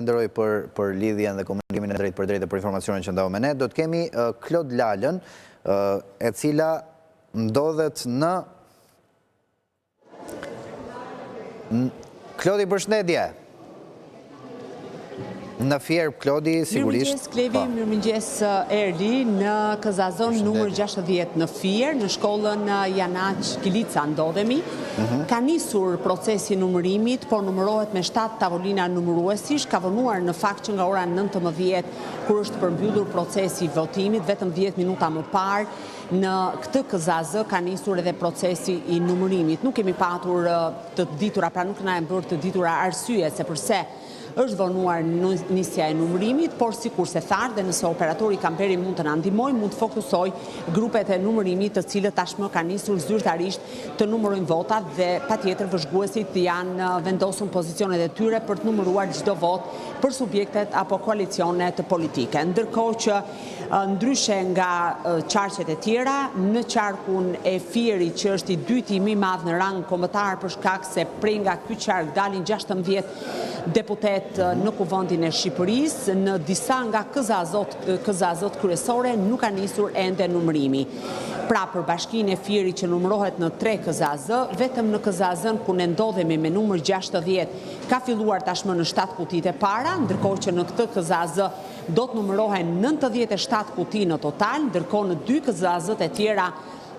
Nderoj për lidhjen dhe komunikimin e drejtë për drejtë për informacionin që ndau me ne. Do të kemi Klod Lalën, e cila ndodhet në... Klodi, përshëndetje. Në Fierp, Klodi, sigurisht... Mirëmëngjes, Klevi, mirëmëngjes Erli, në Këzazon numër 60 në Fier, në shkollën Janaq Kilica ndodhemi. Ka nisur procesi numërimit, por numërohet me 7 tavolina numëruesish, ka vonuar në fakt që nga ora 19, kur është përmbyllur procesi i votimit, vetëm 10 minuta më parë, në këtë Këzazë ka nisur edhe procesi i numërimit. Nuk kemi patur të ditura, pra nuk na e bërë të ditura arsye se përse është vonuar nisja e numërimit, por sikur se tharë dhe nëse operatori Kamperi mund të na ndihmojë, mund të fokusoj grupet e numërimit të cilët tashmë kanë nisur zyrtarisht të numërojnë votat dhe patjetër vëzhguesit janë vendosur pozicionet e tyre për të numëruar çdo vot për subjektet apo koalicionet politike. Ndërkohë që ndryshe nga qarqet e tjera, në qarkun e Fierit që është i dyti më i madh në rang kombëtar për shkak se prej nga ky qark dalin 16 deputet në kuvendin e Shqipërisë, në disa nga Këzazot kryesore nuk ka nisur ende numërimi. Pra për bashkinë e Fierit që numërohet në 3 Këzazë, vetëm në Këzazën ku ne ndodhemi me numër 60, ka filluar tashmë në 7 kutitë e para, ndërkohë që në këtë Këzazë do të numërohen 97 kuti në total, ndërkohë në 2 Këzazët e tjera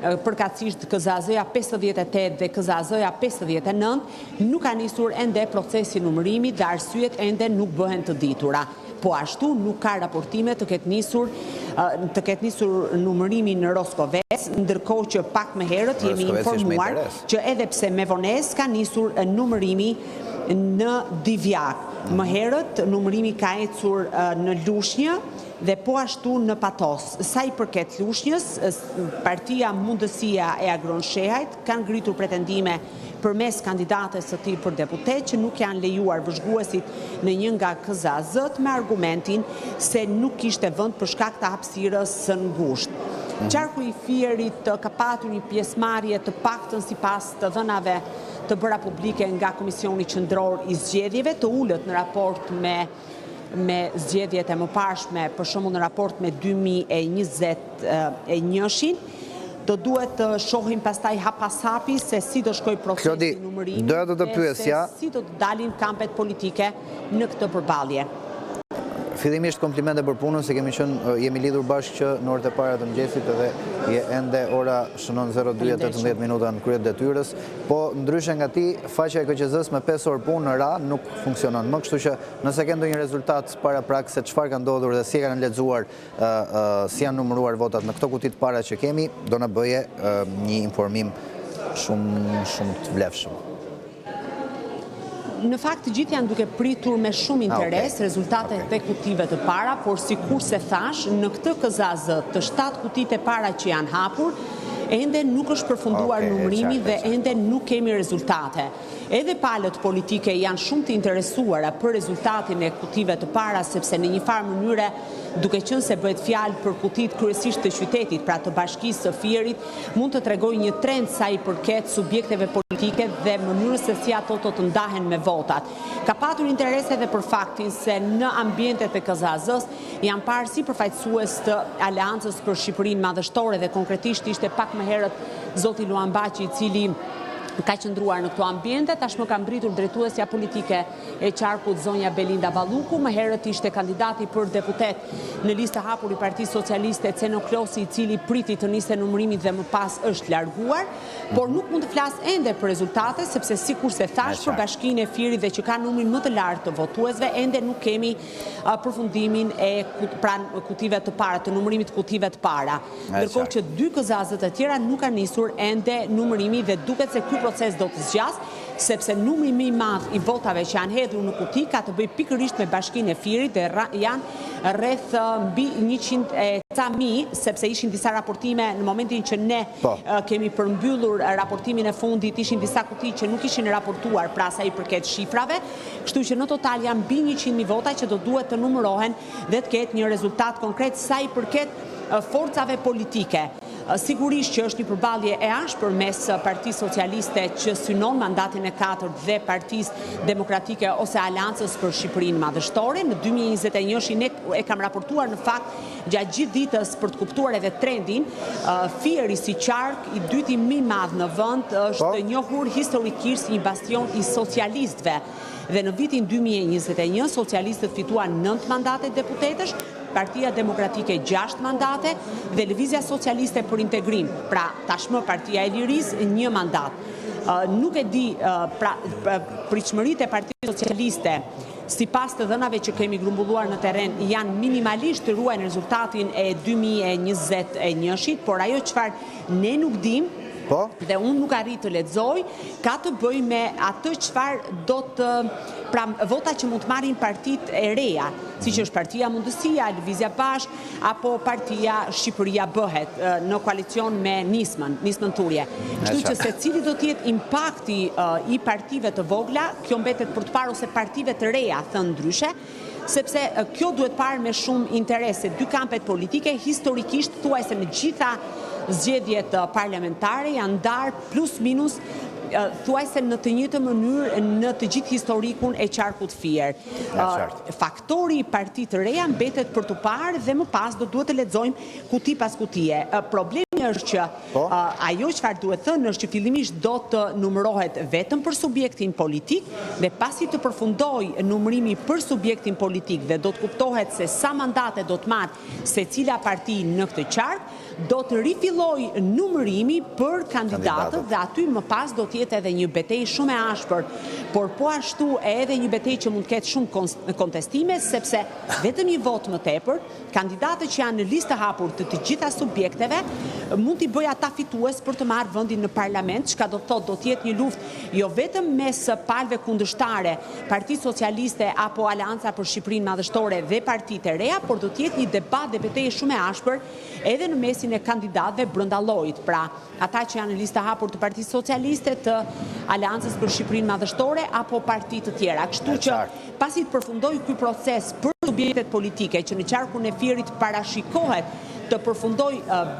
përkatësisht Këzazëja 58 dhe Këzazëja 59, nuk ka nisur ende procesi numërimit dhe arsyet ende nuk bëhen të ditura. Po ashtu nuk ka raportime të ketë nisur numërimi në Roskoves, ndërkohë që pak më herët jemi informuar që edhe pse me vonesë ka nisur numërimi në Divjak. Më herët numërimi ka ecur në Lushnjë dhe po ashtu në Patos. Sa i përket Lushnjës, partia Mundësia e Agron Shehajt kanë ngritur pretendime përmes kandidates së tij për deputet që nuk janë lejuar vëzhguesit në një nga Këzazët me argumentin se nuk kishte vend për shkak të hapësirës së ngushtë. Qarku i Fierit ka patur një pjesëmarrje të paktën sipas të dhënave të bëra publike nga Komisioni Qendror i Zgjedhjeve, të ulët në raport me zgjedhjet e mëparshme, për shembull në raport me 2021-shin. Do duhet të shohim pastaj hap pas hapi se si do shkoj procesi numërimi dhe si do të dalin kampet politike në këtë përballje. Fillimisht komplimente për punën, se jemi lidhur bashkë që në orët e para të mëngjesit edhe ende ora shënon 02:18 minuta në kryet detyrës, po ndryshe nga ti, faqja e KQZ-s me 5 orë punë në ra nuk funksionon më, kështu që nëse ke ndonjë rezultat para prag se çfarë ka ndodhur dhe si kanë lexuar, si janë numëruar votat në këto kuti të para që kemi, do na bëje një informim shumë të vlefshëm. Në fakt, të gjithë janë duke pritur me shumë interes rezultatet e kutive të para, por sikur se thash, në këtë Këzazë të 7 kutit e para që janë hapur, ende nuk është përfunduar numërimi dhe ende nuk kemi rezultate. Edhe palët politike janë shumë të interesuara për rezultatin e kutive të para, sepse në një farë mënyre, duke qenë se bëhet fjalë për kutit kryesisht të qytetit, pra të bashkisë së Fierit, mund të tregoj një trend sa i përket subjekteve politike dhe mënyrës se si ato të ndahen me votat. Ka patur interes edhe për faktin se në ambientet e Këzazës janë parë si përfaqësues të Aleancës për Shqipërinë Madhështore dhe konkretisht ishte pak më herët zoti Luan Baqi, i cili ka qëndruar në këto ambiente, tashmë ka mbritur drejtuesja politike e qarkut zonja Belinda Balluku, më herët ishte kandidati për deputet në listë hapur i Partisë Socialiste Ceno Klosi, i cili priti të nisë numërimit dhe më pas është larguar, por nuk mund të flas ende për rezultate, sepse sikur se thash për bashkinë e Fierit dhe që ka numrin më të lartë të votuesve, ende nuk kemi përfundimin e kutive të para, të numërimit kutive të para. Ndërkohë që 2 Këzazët e tjera nuk ka nisur ende numërimi dhe duket se ky proces do të zgjas, sepse numri më i madh i votave që janë hedhur në kuti ka të bëjë pikërisht me bashkinë e Fierit dhe janë rreth mbi 100.000, sepse ishin disa raportime në momentin që ne kemi përmbyllur raportimin e fundit, ishin disa kuti që nuk ishin raportuar pra sa i përket shifrave, kështu që në total janë mbi 100.000 vota që do duhet të numërohen dhe të ketë një rezultat konkret sa i përket forcave politike. Sigurisht që është një përballje e ashpër mes Partisë Socialiste që synon mandatin e 4 dhe Partisë Demokratike ose Aleancës për Shqipërinë Madhështore. Në 2021 e kam raportuar në fakt gjatë gjithë ditës për të kuptuar edhe trendin. Fieri si qark i dyti më i madh në vend është njohur historikisht si një bastion i socialistëve. Dhe në vitin 2021 socialistët fituan 9 mandate deputetësh, Partia Demokratike 6 mandate dhe Lëvizja Socialiste për Integrim, pra tashmë Partia e Lirisë 1 mandat. Nuk e di pritshmëritë e Partisë Socialiste sipas të dhënave që kemi grumbulluar në terren janë minimalisht të ruajnë rezultatin e 2021-shit, por ajo çfarë ne nuk dim dhe unë nuk arrit të lexoj, ka të bëjë me atë çfarë do të pra vota që mund të marrin partitë e reja, siç është Partia Mundësia, Lëvizja Bashk apo Partia Shqipëria Bëhet në koalicion me Nismën Turje. Kështu që secili do të jetë impakti i partive të vogla, kjo mbetet për të parë ose partive të reja thënë ndryshe, sepse kjo duhet parë me shumë interes se dy kampet politike historikisht thuajse në gjitha zgjedhjet parlamentare janë ndarë plus minus thuajse në të njëjtën mënyrë në të gjithë historikun e qarkut fier. Faktori i partitë të reja mbetet për të parë dhe më pas do duhet të lexojmë kuti pas kutie. Problemi është që ajo çfarë duhet thënë është që fillimisht do të numërohet vetëm për subjektin politik dhe pasi të përfundoj numërimi për subjektin politik dhe do të kuptohet se sa mandate do të marrë secila parti në këtë qark, do të rifilloj numërimi për kandidatët dhe aty më pas do të jetë edhe një betejë shumë e ashpër, por po ashtu edhe një betejë që mund të ketë shumë kontestime, sepse vetëm një vot më tepër, kandidatët që janë në listë hapur të gjitha subjekteve mund t'i bëj ata fitues për të marrë vendin në parlament, çka do të thotë do të jetë një luftë jo vetëm mes palëve kundërshtare, Partisë Socialiste apo Aleanca për Shqipërinë Madhështore dhe partitë e reja, por do të jetë një debat dhe betejë shumë e ashpër edhe në mesin e kandidatëve brenda llojit. Pra, ata që janë në listë hapur të Partisë Socialiste, të Aleancës për Shqipërinë Madhështore apo parti të tjera. Kështu që pasi të përfundoj ky proces për subjektet politike që në qarkun e Fierit parashikohet të përfundoj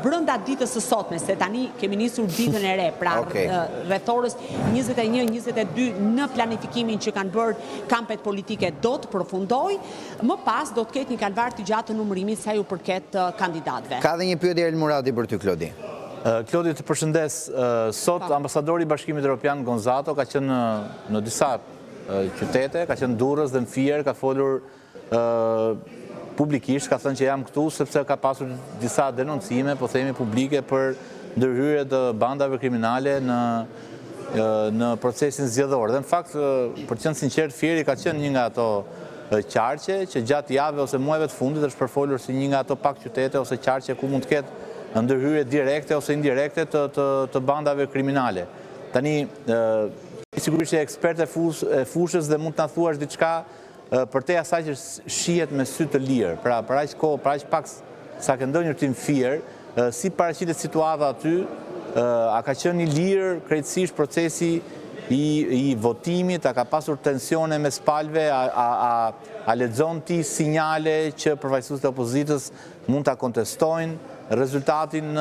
brenda ditës së sotme, se tani kemi nisur ditën e re, pra rreth orës 21-22 në planifikimin që kanë bërë kampet politike do të përfundoj, më pas do të ketë një kalvar të gjatë të numërimit sa ju përket kandidatëve. Ka dhe një pyetje El Muradi për ty, Klodi. Klodi, të përshëndes. Sot ambasadori i Bashkimit Evropian Gonzato ka qenë në disa qytete, ka qenë Durrës dhe në Fier, ka folur publikisht, ka thënë që jam këtu sepse ka pasur disa denoncime, po themi publike, për ndërhyrje të bandave kriminale në procesin zgjedhor. Dhe në fakt, për të qenë sinqert, Fieri ka qenë një nga ato qarqe që gjatë javë ose muajve të fundit është përfolur si një nga ato pak qytete ose qarqe ku mund të ketë ndërhyrje direkte ose indirekte të bandave kriminale. Tani, sigurisht je ekspert e fushës dhe mund të na thuash diçka për te asaj që shihet me sy të lirë. Pra, për aq kohë, për aq pak sa ke ndonjë tim Fier, si paraqitet situata aty, a ka qenë i lirë krejtësisht procesi i votimit, a ka pasur tensione mes palëve, a lexon ti sinjale që përfaqësuesit e opozitës mund ta kontestojnë rezultatin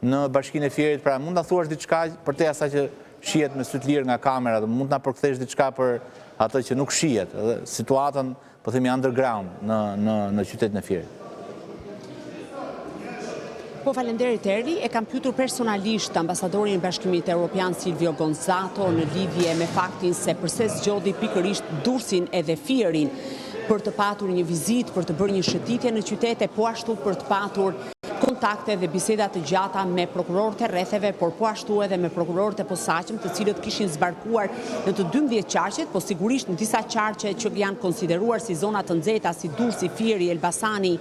në Bashkinë e Fierit? Pra, mund ta thuash diçka për te asaj që shihet me sy të lirë nga kamera, mund ta përkthesh diçka për atë që nuk shihet, situatën, po themi underground në qytetin e Fierit. Po, falenderit Erli, e kam pyetur personalisht ambasadorin e Bashkimit Evropian Silvio Gonzato në lidhje me faktin se përse zgjodhi pikërisht Durrësin edhe Fierin për të patur një vizitë, për të bërë një shëtitje në qytete, po ashtu për të patur kontakte dhe biseda të gjata me prokurorët e rretheve, por po ashtu edhe me prokurorët e posaçëm, të cilët kishin zbarkuar në të 12 qarqet, po sigurisht në disa qarqe që janë konsideruar si zona të nxehta, si Durrësi, Fieri, Elbasani,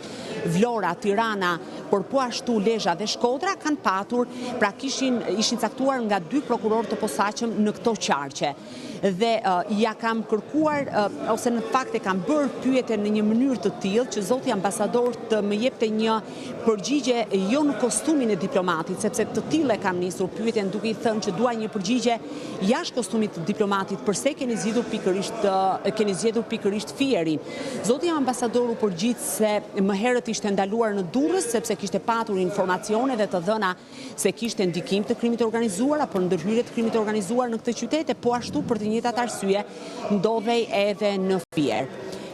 Vlora, Tirana, por po ashtu Lezhë dhe Shkodra kanë patur, pra ishin caktuar nga 2 prokurorë të posaçëm në këto qarqe. dhe ja kam kërkuar, ose në fakt e kam bërë pyetje në një mënyrë të tillë që zoti ambasador të më jepte një përgjigje jo në kostumin e diplomatit, sepse të tillë kam nisur pyetjen duke i thënë që dua një përgjigje jashtë kostumit të diplomatit, përse keni zgjedhur pikërisht Fierin. Zoti ambasador u përgjigj se më herët ishte ndaluar në Durrës sepse kishte patur informacione dhe të dhëna se kishte ndikim të krimit të organizuar apo ndërhyrje të krimit të organizuar në këtë qytet, po ashtu për të njëjtat arsye ndodhej edhe në Fier.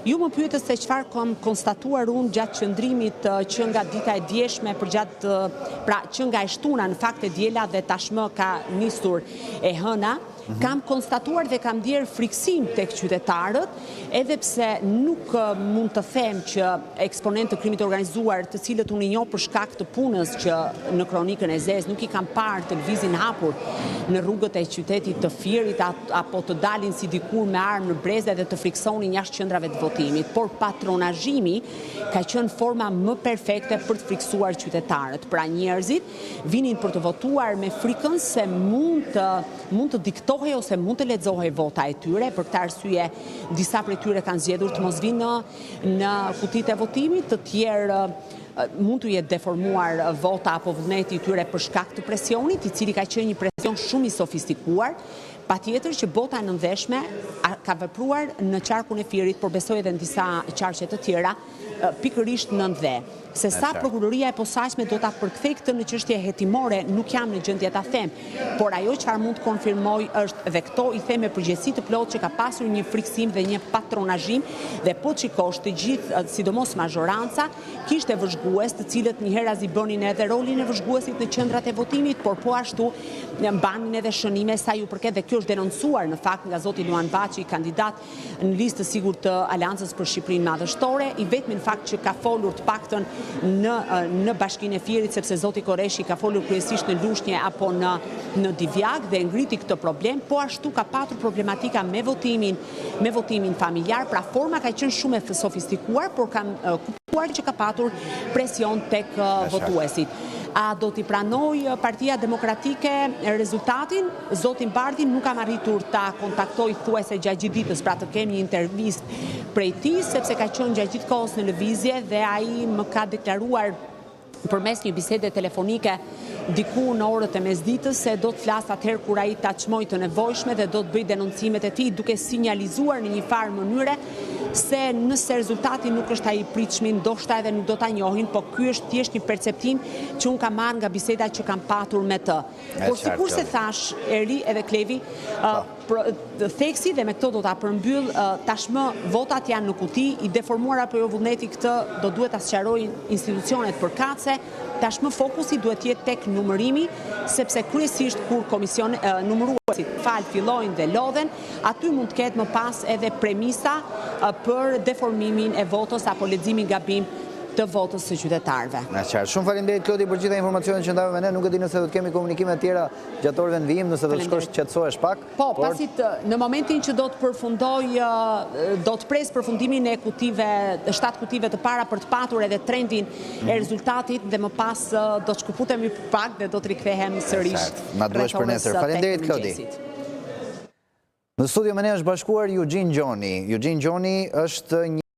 Ju më pyetët se çfarë kam konstatuar unë gjatë qëndrimit që nga dita e djeshme pra që nga e shtuna në fakt e diela dhe tashmë ka nisur e hëna. Kam konstatuar dhe kam ndjer friksim tek qytetarët, edhe pse nuk mund të them që eksponent të krimit të organizuar, të cilët unë i njoh për shkak të punës që në kronikën e Zez nuk i kam parë televizin hapur në rrugët e qytetit të Fierit apo të dalin si dikur me armë në breze dhe të friksonin jashtë qendrave të votimit, por patronazhimi ka qenë forma më perfekte për të friksuar qytetarët. Pra njerëzit vinin për të votuar me frikën se mund të diktohen ose mund të lexohej vota e tyre. Për këtë arsye disa prej tyre kanë zgjedhur të mos vinë në kutitë e votimit, të tjerë mund të jetë deformuar vota apo vullneti i tyre për shkak të presionit, i cili ka qenë një presion shumë i sofistikuar. Patjetër që bota e nëndeshme ka vepruar në qarkun e Fierit, por besoj edhe në disa qarqe të tjera, pikërisht në ndhe. Se sa prokuroria e posaçme do ta përkthej këtë në çështje hetimore, nuk jam në gjendje ta them, por ajo çfarë mund të konfirmoj është, dhe këto i them me përgjegjësi të plotë, që ka pasur një friksim dhe një patronazhim, dhe po shikosh të gjithë, sidomos majoranca, kishte vëzhgues, të cilët një herë bënin edhe rolin e vëzhguesit në qendrat e votimit, por po ashtu mbanin edhe shënime sa ju përket, dhe kjo është denoncuar në fakt nga zoti Luan Baçi, kandidat në listë të sigurt të Aleancës për Shqipërinë Madhështore, i vetmi në fakt që ka folur të paktën në Bashkinë e Fierit, sepse zoti Koreshi ka folur kryesisht në Lushnjë apo në Divjak dhe ngriti këtë problem, po ashtu ka patur problematika me votimin familjar, pra forma ka qenë shumë e sofistikuar, por kam kuptuar që ka patur presion tek votuesit. A do t'i pranoj Partia Demokratike rezultatin? Zotin Bardhin nuk kam arritur ta kontaktoj thuajse gjatë gjithë ditës, pra të kem një intervistë prej tij, sepse ka qenë gjatë gjithë kohës në lëvizje dhe ai më ka deklaruar përmes një bisede telefonike diku në orët e mesditës se do të flas atëherë kur ai ta çmoj të nevojshme dhe do të bëj denoncimet e tij, duke sinjalizuar në një farë mënyre se nëse rezultati nuk është ai i pritshëm, ndoshta edhe nuk do ta njohin, po ky është thjesht një perceptim që un kam marrë nga bisedat që kam patur me të. Por sikur se thash, Erli edhe Klevi, theksi, dhe me këto do ta përmbyll, tashmë votat janë në kuti, i deformuar apo jo vullneti, këtë do duhet ta sqarojnë institucionet përkatëse. Tashmë fokusi duhet jetë tek numërimi, sepse kryesisht kur numëruesit fillojnë dhe lodhen, aty mund të ketë më pas edhe premisa për deformimin e votës apo leximin gabim të votës së qytetarëve. Shumë faleminderit Klodi për gjitha informacionet që ndave me ne. Nuk e di nëse do të kemi komunikime të tjera gjatë orëve në vijim, nëse do të shkosh qetësohesh pak. Po, pasit në momentin që do të përfundoj, do të pres përfundimin e kutive, 7 kutive të para për të patur edhe trendin e rezultatit, dhe më pas do të shkëputemi pak dhe do të rikthehem sërish. Na duhesh për nesër. Faleminderit Klodi. Në studio me ne është bashkuar Eugene Gjoni. Eugene Gjoni është